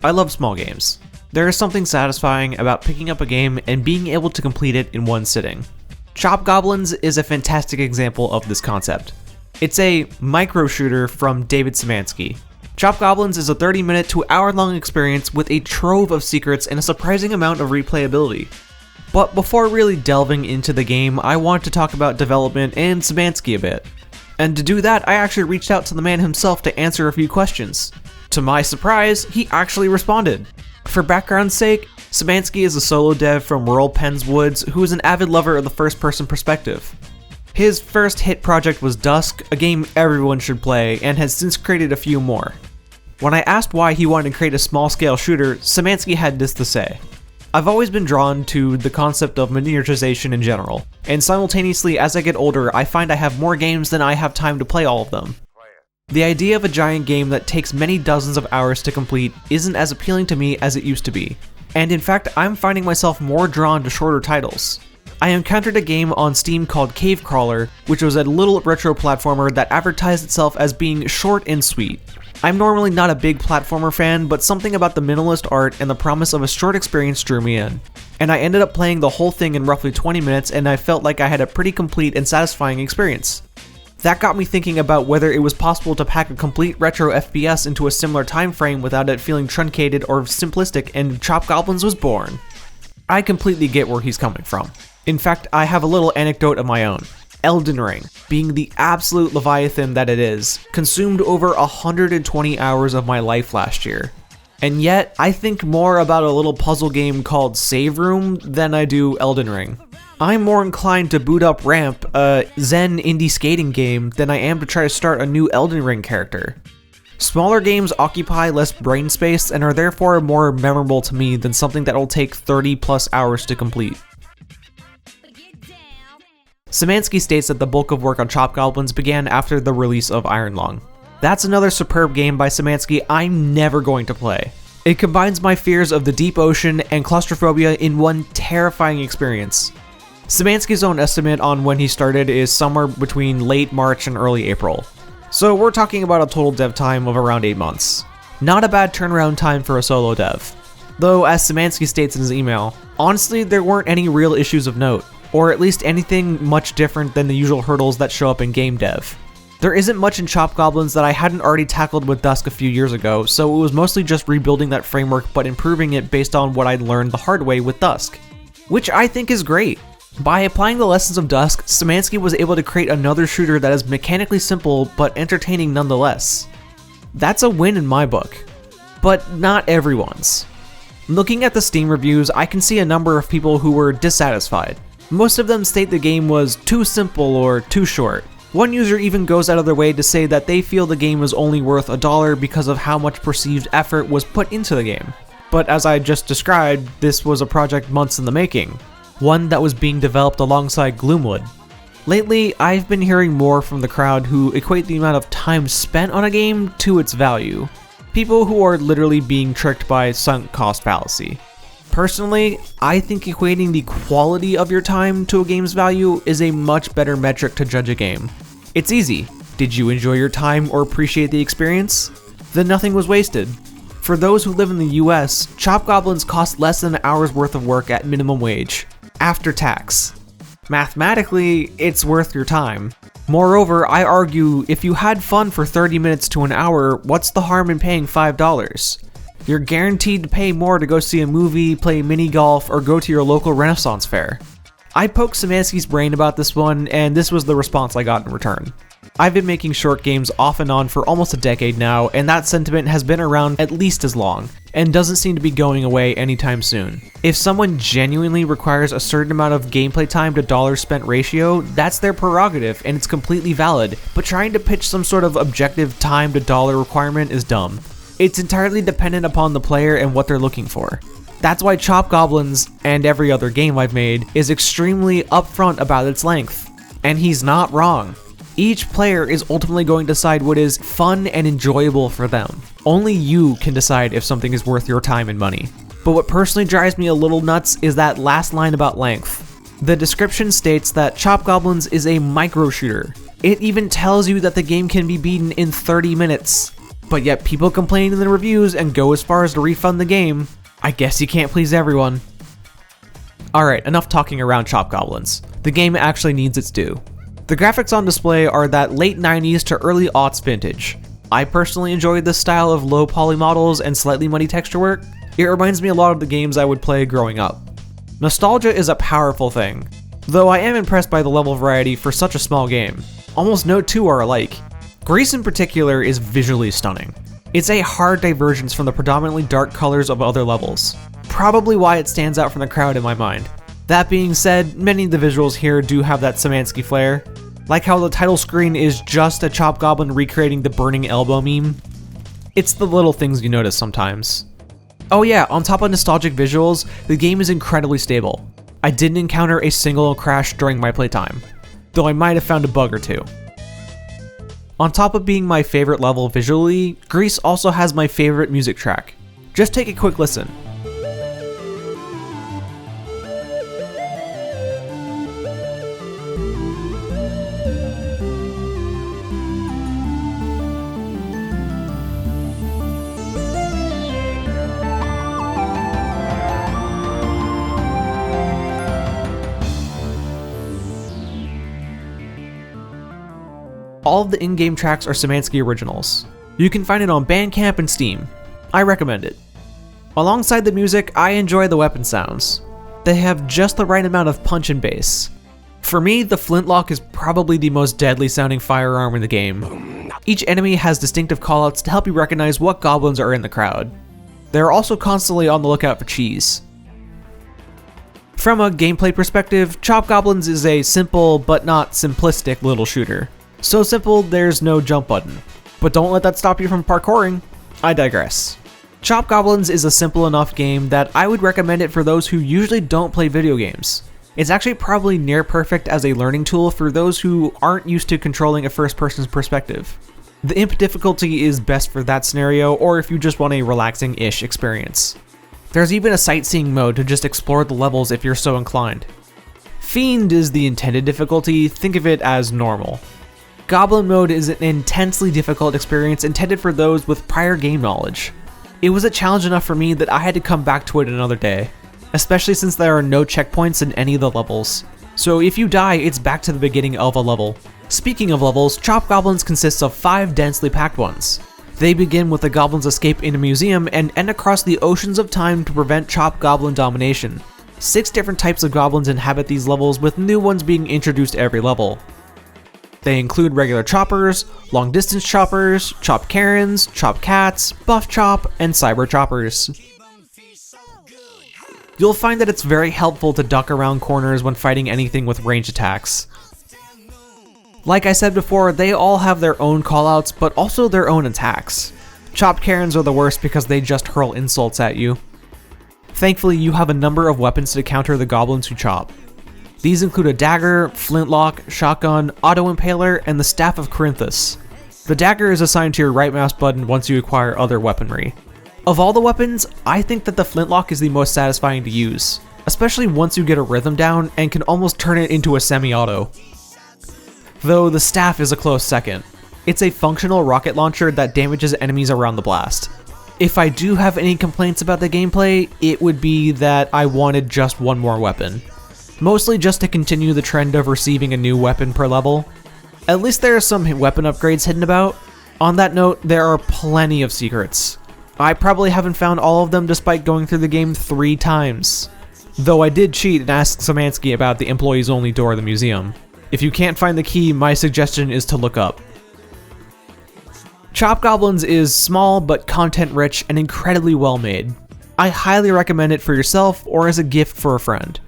I love small games. There is something satisfying about picking up a game and being able to complete it in one sitting. Goblins is a fantastic example of this concept. It's a micro shooter from David Syzmanski. Goblins is a 30-minute to hour-long experience with a trove of secrets and a surprising amount of replayability. But before really delving into the game, I want to talk about development and Syzmanski a bit. And to do that, I actually reached out to the man himself to answer a few questions. To my surprise, he actually responded. For background's sake, Syzmanski is a solo dev from rural Penn's Woods who is an avid lover of the first-person perspective. His first hit project was Dusk, a game everyone should play, and has since created a few more. When I asked why he wanted to create a small-scale shooter, Syzmanski had this to say. I've always been drawn to the concept of miniaturization in general, and simultaneously as I get older, I find I have more games than I have time to play all of them. The idea of a giant game that takes many dozens of hours to complete isn't as appealing to me as it used to be, and in fact I'm finding myself more drawn to shorter titles. I encountered a game on Steam called Cave Crawler, which was a little retro platformer that advertised itself as being short and sweet. I'm normally not a big platformer fan, but something about the minimalist art and the promise of a short experience drew me in. And I ended up playing the whole thing in roughly 20 minutes and I felt like I had a pretty complete and satisfying experience. That got me thinking about whether it was possible to pack a complete retro FPS into a similar time frame without it feeling truncated or simplistic, and Goblins was born. I completely get where he's coming from. In fact, I have a little anecdote of my own. Elden Ring, being the absolute leviathan that it is, consumed over 120 hours of my life last year. And yet, I think more about a little puzzle game called Save Room than I do Elden Ring. I'm more inclined to boot up Ramp, a Zen indie skating game, than I am to try to start a new Elden Ring character. Smaller games occupy less brain space and are therefore more memorable to me than something that will take 30 plus hours to complete. Syzmanski states that the bulk of work on Goblins began after the release of Iron Lung. That's another superb game by Syzmanski I'm never going to play. It combines my fears of the deep ocean and claustrophobia in one terrifying experience. Syzmanski's own estimate on when he started is somewhere between late March and early April. So we're talking about a total dev time of around 8 months. Not a bad turnaround time for a solo dev. Though, as Syzmanski states in his email, honestly there weren't any real issues of note, or at least anything much different than the usual hurdles that show up in game dev. There isn't much in Goblins that I hadn't already tackled with Dusk a few years ago, so it was mostly just rebuilding that framework but improving it based on what I'd learned the hard way with Dusk. Which I think is great. By applying the lessons of Dusk, Syzmanski was able to create another shooter that is mechanically simple but entertaining nonetheless. That's a win in my book. But not everyone's. Looking at the Steam reviews, I can see a number of people who were dissatisfied. Most of them state the game was too simple or too short. One user even goes out of their way to say that they feel the game was only worth $1 because of how much perceived effort was put into the game. But as I just described, this was a project months in the making. One that was being developed alongside Gloomwood. Lately, I've been hearing more from the crowd who equate the amount of time spent on a game to its value. People who are literally being tricked by sunk cost fallacy. Personally, I think equating the quality of your time to a game's value is a much better metric to judge a game. It's easy. Did you enjoy your time or appreciate the experience? Then nothing was wasted. For those who live in the US, Goblins cost less than an hour's worth of work at minimum wage, after tax. Mathematically, it's worth your time. Moreover, I argue if you had fun for 30 minutes to an hour, what's the harm in paying $5? You're guaranteed to pay more to go see a movie, play mini golf, or go to your local Renaissance fair. I poked Syzmanski's brain about this one, and this was the response I got in return. I've been making short games off and on for almost a decade now, and that sentiment has been around at least as long, and doesn't seem to be going away anytime soon. If someone genuinely requires a certain amount of gameplay time to dollars spent ratio, that's their prerogative, and it's completely valid, but trying to pitch some sort of objective time to dollar requirement is dumb. It's entirely dependent upon the player and what they're looking for. That's why Goblins, and every other game I've made, is extremely upfront about its length. And he's not wrong. Each player is ultimately going to decide what is fun and enjoyable for them. Only you can decide if something is worth your time and money. But what personally drives me a little nuts is that last line about length. The description states that Goblins is a micro shooter. It even tells you that the game can be beaten in 30 minutes. but yet people complain in the reviews and go as far as to refund the game. I guess you can't please everyone. Alright, enough talking around Chop Goblins. The game actually needs its due. The graphics on display are that late 90s to early aughts vintage. I personally enjoyed this style of low poly models and slightly muddy texture work. It reminds me a lot of the games I would play growing up. Nostalgia is a powerful thing, though I am impressed by the level variety for such a small game. Almost no two are alike. Grease in particular is visually stunning. It's a hard divergence from the predominantly dark colors of other levels, probably why it stands out from the crowd in my mind. That being said, many of the visuals here do have that Syzmanski flair, like how the title screen is just a Chop Goblin recreating the burning elbow meme. It's the little things you notice sometimes. Oh yeah, on top of nostalgic visuals, the game is incredibly stable. I didn't encounter a single crash during my playtime, though I might have found a bug or two. On top of being my favorite level visually, Grease also has my favorite music track. Just take a quick listen. All of the in-game tracks are Syzmanski originals. You can find it on Bandcamp and Steam. I recommend it. Alongside the music, I enjoy the weapon sounds. They have just the right amount of punch and bass. For me, the flintlock is probably the most deadly sounding firearm in the game. Each enemy has distinctive callouts to help you recognize what goblins are in the crowd. They are also constantly on the lookout for cheese. From a gameplay perspective, Chop Goblins is a simple but not simplistic little shooter. So simple, there's no jump button. But don't let that stop you from parkouring. I digress. Chop Goblins is a simple enough game that I would recommend it for those who usually don't play video games. It's actually probably near perfect as a learning tool for those who aren't used to controlling a first-person perspective. The imp difficulty is best for that scenario, or if you just want a relaxing-ish experience. There's even a sightseeing mode to just explore the levels if you're so inclined. Fiend is the intended difficulty, think of it as normal. Goblin mode is an intensely difficult experience intended for those with prior game knowledge. It was a challenge enough for me that I had to come back to it another day, especially since there are no checkpoints in any of the levels. So if you die, it's back to the beginning of a level. Speaking of levels, Chop Goblins consists of 5 densely packed ones. They begin with the goblins' escape in a museum and end across the oceans of time to prevent Chop Goblin domination. 6 different types of goblins inhabit these levels, with new ones being introduced every level. They include regular choppers, long distance choppers, chop Karens, chop cats, buff chop, and cyber choppers. You'll find that it's very helpful to duck around corners when fighting anything with range attacks. Like I said before, they all have their own callouts, but also their own attacks. Chop Karens are the worst because they just hurl insults at you. Thankfully, you have a number of weapons to counter the goblins who chop. These include a dagger, flintlock, shotgun, auto-impaler, and the Staff of Corinthus. The dagger is assigned to your right mouse button once you acquire other weaponry. Of all the weapons, I think that the flintlock is the most satisfying to use, especially once you get a rhythm down and can almost turn it into a semi-auto. Though the staff is a close second. It's a functional rocket launcher that damages enemies around the blast. If I do have any complaints about the gameplay, it would be that I wanted just one more weapon. Mostly just to continue the trend of receiving a new weapon per level. At least there are some weapon upgrades hidden about. On that note, there are plenty of secrets. I probably haven't found all of them despite going through the game 3 times. Though I did cheat and ask Syzmanski about the employees only door of the museum. If you can't find the key, my suggestion is to look up. Chop Goblins is small but content rich and incredibly well made. I highly recommend it for yourself or as a gift for a friend.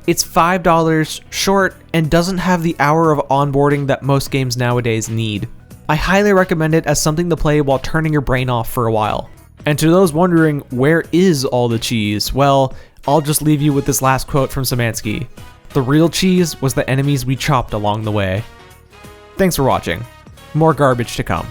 It's $5, short, and doesn't have the hour of onboarding that most games nowadays need. I highly recommend it as something to play while turning your brain off for a while. And to those wondering, where is all the cheese? Well, I'll just leave you with this last quote from Syzmanski. The real cheese was the enemies we chopped along the way. Thanks for watching. More garbage to come.